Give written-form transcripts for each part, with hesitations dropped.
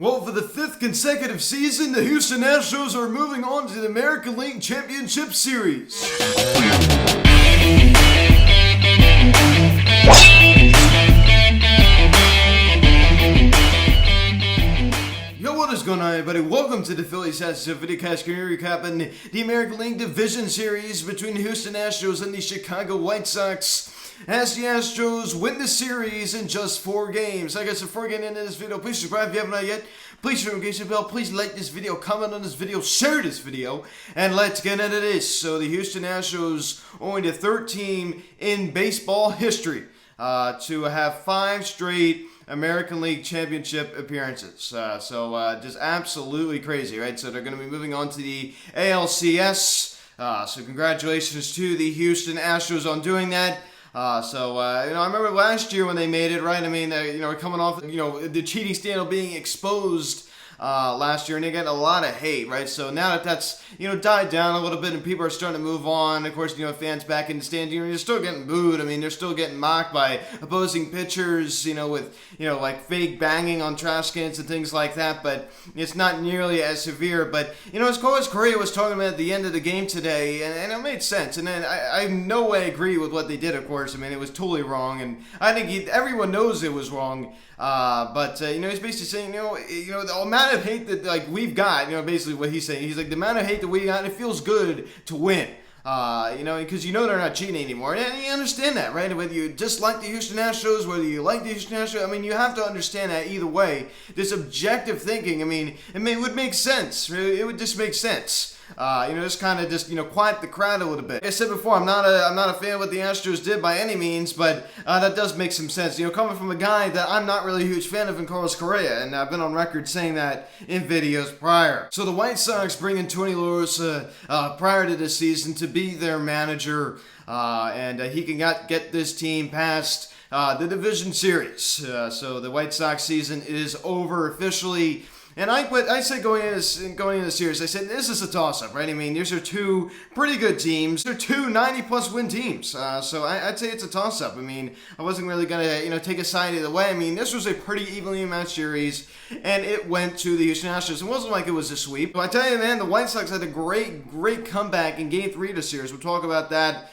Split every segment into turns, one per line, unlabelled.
Well, for the fifth consecutive season, the Houston Astros are moving on to the American League Championship Series. Yo, what is going on, everybody? Welcome to the Phillies Hats Videocast recapping the American League Division Series between the Houston Astros and the Chicago White Sox, as the Astros win the series in just 4 games. Like I said, before getting into this video, please subscribe if you haven't not yet. Please engage the bell. Please like this video, comment on this video, share this video, and let's get into this. So the Houston Astros, only the third team in baseball history to have 5 straight American League Championship appearances. So just absolutely crazy, right? So they're going to be moving on to the ALCS. So congratulations to the Houston Astros on doing that. I remember last year when they made it, right? I mean, we're coming off, the cheating scandal being exposed last year, and they get a lot of hate, right? So now that that's, died down a little bit and people are starting to move on, of course, fans back in the stands, they're still getting booed. I mean, they're still getting mocked by opposing pitchers, with, like fake banging on trash cans and things like that, but it's not nearly as severe. But, as Carlos Correa was talking about at the end of the game today, and it made sense, and then I in no way agree with what they did, of course. I mean, it was totally wrong, and I think everyone knows it was wrong. But he's basically saying, the amount of hate that we've got, basically what he's saying. He's like, the amount of hate that we got, it feels good to win. Because they're not cheating anymore. And you understand that, right? Whether you dislike the Houston Astros, whether you like the Houston Astros, I mean, you have to understand that either way. This objective thinking, it would make sense. It would just make sense. Just kind of quiet the crowd a little bit. Like I said before, I'm not a fan of what the Astros did by any means, but that does make some sense. Coming from a guy that I'm not really a huge fan of in Carlos Correa, and I've been on record saying that in videos prior. So the White Sox bring in Tony La Russa prior to this season to be their manager, and he can get this team past the division series. So the White Sox season is over officially. And I said going into the series, I said this is a toss-up, right? I mean, these are 2 pretty good teams. They're 2 90-plus win teams. So I'd say it's a toss-up. I mean, I wasn't really going to, take a side either way. I mean, this was a pretty evenly matched series, and it went to the Houston Astros. It wasn't like it was a sweep. But I tell you, man, the White Sox had a great comeback in Game 3 of the series. We'll talk about that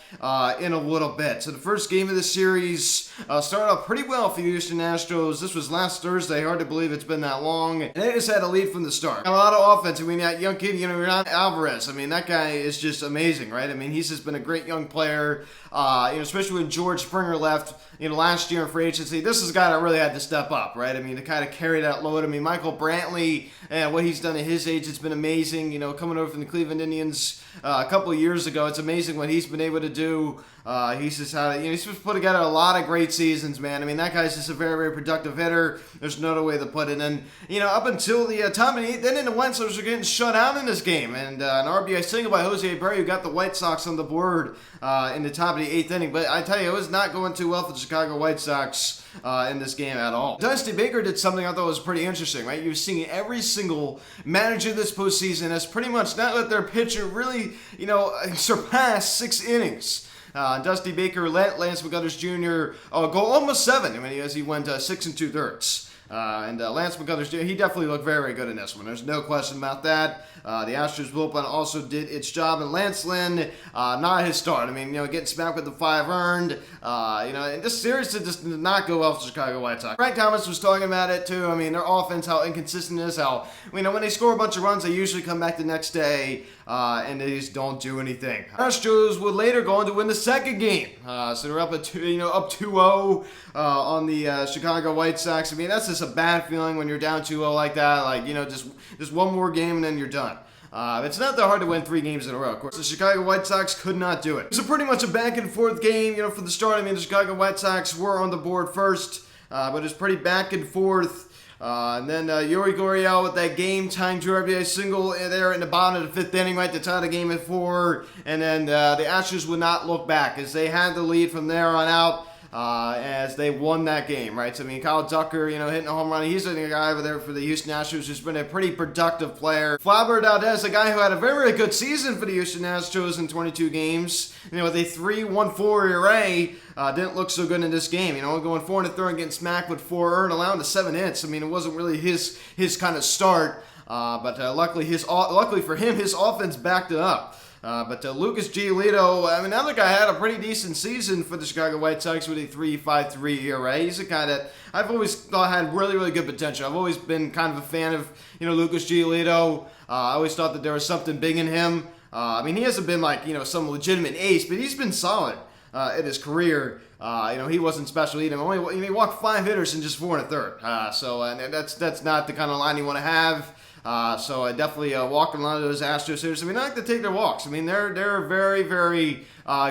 in a little bit. So the first game of the series started off pretty well for the Houston Astros. This was last Thursday. Hard to believe it's been that long. And they just had a lead from the start. A lot of offense. I mean, that young kid, Ron Alvarez. I mean, that guy is just amazing, right? I mean, he's just been a great young player. Especially when George Springer left, last year in free agency. This is a guy that really had to step up, right? I mean, to kind of carry that load. I mean, Michael Brantley, what he's done at his age, it's been amazing. Coming over from the Cleveland Indians a couple of years ago, it's amazing what he's been able to do. He's just put together a lot of great seasons, man. I mean, that guy's just a very, very productive hitter. There's no other way to put it. And, up until the top of the 8th, then the White Sox were getting shut out in this game. And an RBI single by Jose Abreu got the White Sox on the board in the top of the 8th inning. But I tell you, it was not going too well for the Chicago White Sox in this game at all. Dusty Baker did something I thought was pretty interesting, right? You're seeing every single manager this postseason has pretty much not let their pitcher really, surpass 6 innings. Dusty Baker let Lance McCullers Jr. Go almost 7. As he went 6 2/3. Lance McCullers Jr., he definitely looked very, very good in this one. There's no question about that. The Astros bullpen also did its job, and Lance Lynn, not his start. Getting smacked with the 5 earned. And this series just did not go well for the Chicago White Sox. Frank Thomas was talking about it too. Their offense, how inconsistent it is, how, when they score a bunch of runs, they usually come back the next day, and they just don't do anything. Astros would later go on to win the second game. So they're up 2-0 on the Chicago White Sox. That's just a bad feeling when you're down 2-0 like that. Just one more game and then you're done. It's not that hard to win 3 games in a row. Of course, the Chicago White Sox could not do it. It was pretty much a back and forth game, for the start. The Chicago White Sox were on the board first, but it was pretty back and forth. And then Yuri Gurriel with that game-time 2 RBI single there in the bottom of the 5th inning, right to tie the game at 4. And then the Astros would not look back as they had the lead from there on out. as they won that game, right? So, I mean, Kyle Tucker, hitting a home run. He's a guy over there for the Houston Astros who's been a pretty productive player. Flamber Valdez, a guy who had a very, very good season for the Houston Astros in 22 games, with a 3.14 ERA. Didn't look so good in this game, only going 4 1/3, getting smacked with 4 earned, allowing the 7 hits. I mean, it wasn't really his kind of start, but luckily for him, his offense backed it up. But Lucas Giolito, I mean, that other guy had a pretty decent season for the Chicago White Sox with a 3.53 ERA. He's a guy that I've always thought had really, really good potential. I've always been kind of a fan of, Lucas Giolito. I always thought that there was something big in him. I mean, he hasn't been like, some legitimate ace, but he's been solid in his career. He wasn't special either. He walked 5 hitters in just 4 1/3. So that's not the kind of line you want to have. So I definitely walking a lot of those Astros hitters. I mean, I like to take their walks. I mean, they're a very, very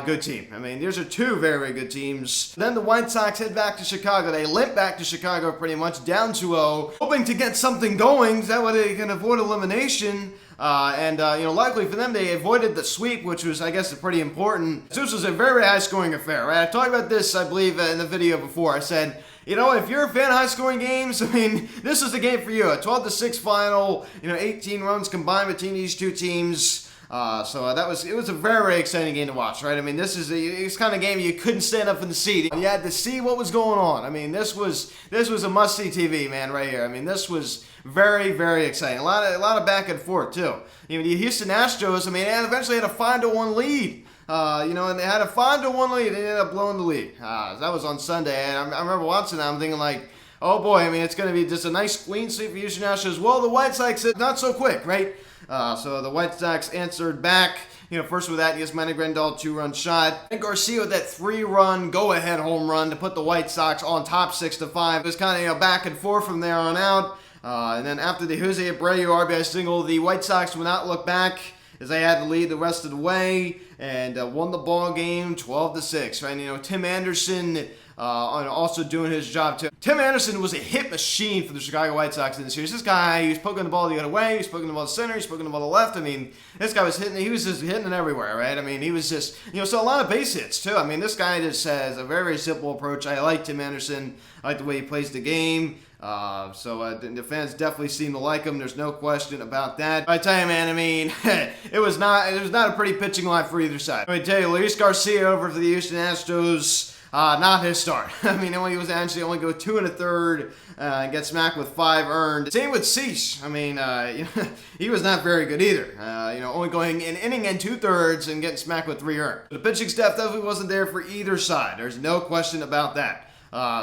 good team. I mean, these are two very, very good teams. Then the White Sox head back to Chicago. They limp back to Chicago pretty much, down 2-0, hoping to get something going. That way they can avoid elimination. Luckily for them, they avoided the sweep, which was, I guess, pretty important. This was a very high-scoring affair, right? I talked about this, I believe, in the video before. I said, if you're a fan of high-scoring games, I mean, this is the game for you. A 12-6 final, 18 runs combined between these two teams. It was a very, very exciting game to watch, right? I mean, it's kind of game you couldn't stand up in the seat. You had to see what was going on. I mean, this was a must-see TV, man, right here. I mean, this was very, very exciting. A lot of back and forth too. The Houston Astros, I mean, they eventually had a 5-1 lead. And they had a 5-1 lead. They ended up blowing the lead. That was on Sunday, and I remember watching that. I'm thinking like, oh boy, I mean, it's going to be just a nice clean sweep for Houston Astros. Well, the White Sox said not so quick, right? So the White Sox answered back. First with that, Yasmani Grandal 2-run shot. And Garcia with that 3-run go-ahead home run to put the White Sox on top 6-5. It was kind of back and forth from there on out. And then after the Jose Abreu RBI single, the White Sox would not look back as they had to lead the rest of the way and won the ball game 12-6. Right? Tim Anderson also doing his job too. Tim Anderson was a hit machine for the Chicago White Sox in the series. This guy, he was poking the ball the other way, he was poking the ball to center, he was poking the ball to left. I mean, this guy was just hitting it everywhere, right? I mean, he was just, so a lot of base hits too. I mean, this guy just has a very, very simple approach. I like Tim Anderson. I like the way he plays the game. The fans definitely seem to like him. There's no question about that. I tell you, man, I mean, it was not a pretty pitching line for either side. I tell you, Luis Garcia over for the Houston Astros. Not his start. I mean, he was actually only go 2 1/3 and get smacked with 5 earned. Same with Cease. I mean, he was not very good either. Only going an inning and 2/3 and getting smacked with 3 earned. The pitching staff definitely wasn't there for either side. There's no question about that.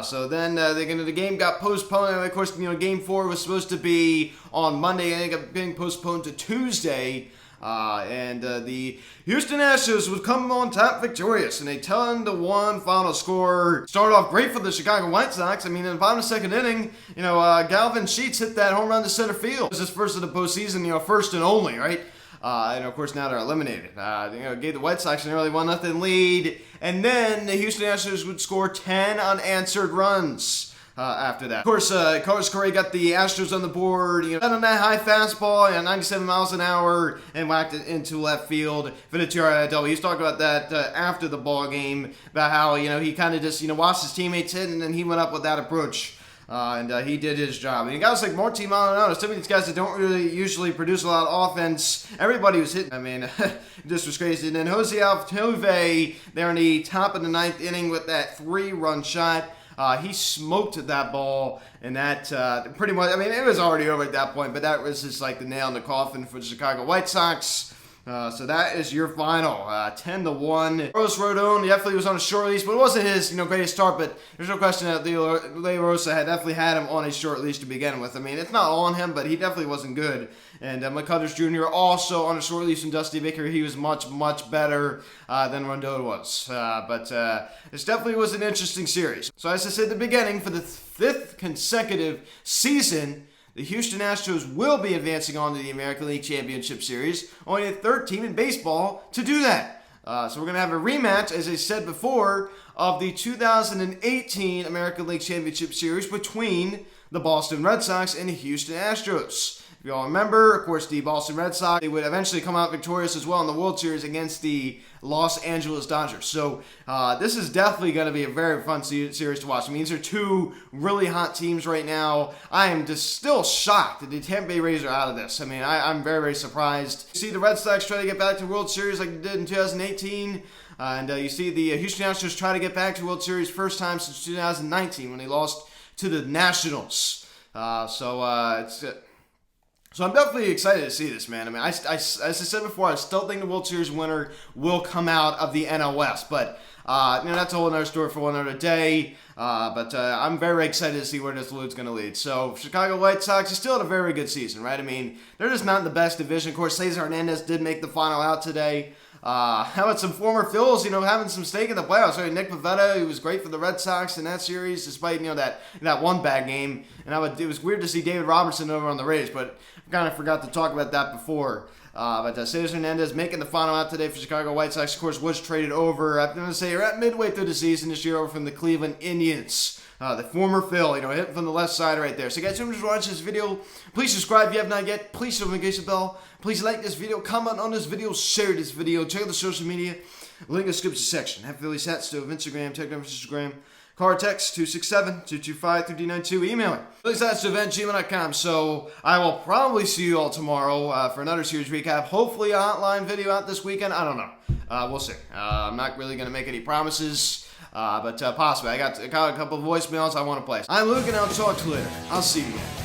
So then the game got postponed. And of course, Game 4 was supposed to be on Monday, and it got being postponed to Tuesday. The Houston Astros would come on top victorious in a 10-1 final score. Started off great for the Chicago White Sox. I mean, in the bottom of the second inning, Galvin Sheets hit that home run to center field. It was his first of the postseason, first and only, right? And of course now they're eliminated. Gave the White Sox an early 1-0 lead, and then the Houston Astros would score 10 unanswered runs. After that. Of course, Carlos Correa got the Astros on the board, got on that high fastball at 97 miles an hour and whacked it into left field for the 2-run double. He's talking about that after the ball game, about how, he kind of just, watched his teammates hit, and then he went up with that approach. And he did his job. And guys like Martin Maldonado, some of these guys that don't really usually produce a lot of offense, everybody was hitting. I mean, this was crazy. And then Jose Altuve there in the top of the 9th inning with that 3-run shot. He smoked that ball, and that pretty much, I mean, it was already over at that point, but that was just like the nail in the coffin for the Chicago White Sox. So that is your final, 10-1. Carlos Rodon definitely was on a short leash, but it wasn't his greatest start. But there's no question that Leo Rosa had definitely had him on a short leash to begin with. I mean, it's not all on him, but he definitely wasn't good. And McCullers Jr. also on a short leash from Dusty Baker. He was much, much better than Rondon was. But this definitely was an interesting series. So as I said at the beginning, for the 5th consecutive season, the Houston Astros will be advancing on to the American League Championship Series, only the 3rd team in baseball to do that. So we're going to have a rematch, as I said before, of the 2018 American League Championship Series between the Boston Red Sox and the Houston Astros. If you all remember, of course, the Boston Red Sox, they would eventually come out victorious as well in the World Series against the Los Angeles Dodgers. So this is definitely going to be a very fun series to watch. I mean, these are two really hot teams right now. I am just still shocked that the Tampa Bay Rays are out of this. I mean, I'm very, very surprised. You see the Red Sox try to get back to the World Series like they did in 2018. And you see the Houston Astros try to get back to the World Series first time since 2019 when they lost to the Nationals. So I'm definitely excited to see this, man. I mean, as I said before, I still think the World Series winner will come out of the NL West, but that's a whole other story for one other day. But I'm very excited to see where this league's going to lead. So Chicago White Sox is still had a very good season, right? I mean, they're just not in the best division. Of course, Cesar Hernandez did make the final out today. How about some former Phils, having some stake in the playoffs? Right? Nick Pivetta, he was great for the Red Sox in that series, despite, that one bad game. And it was weird to see David Robertson over on the Rays, but I kind of forgot to talk about that before. But Cesar Hernandez making the final out today for Chicago White Sox, of course, was traded over. I'm going to say you're at midway through the season this year over from the Cleveland Indians. The former Phil, hitting from the left side right there. So guys, if you just watch this video, please subscribe if you have not yet. Please hit the notification bell. Please like this video, comment on this video, share this video, check out the social media, link in the description section. Have Philly Sats, still have Instagram, check out Instagram. Call or text 267-225-3D92. Email me. PhillySatsEvent@gmail.com. So I will probably see you all tomorrow for another series recap. Hopefully a hotline video out this weekend. I don't know. We'll see. I'm not really going to make any promises. But possibly. I got a couple of voicemails I want to play. I'm Luke, and I'll talk to you later. I'll see you again.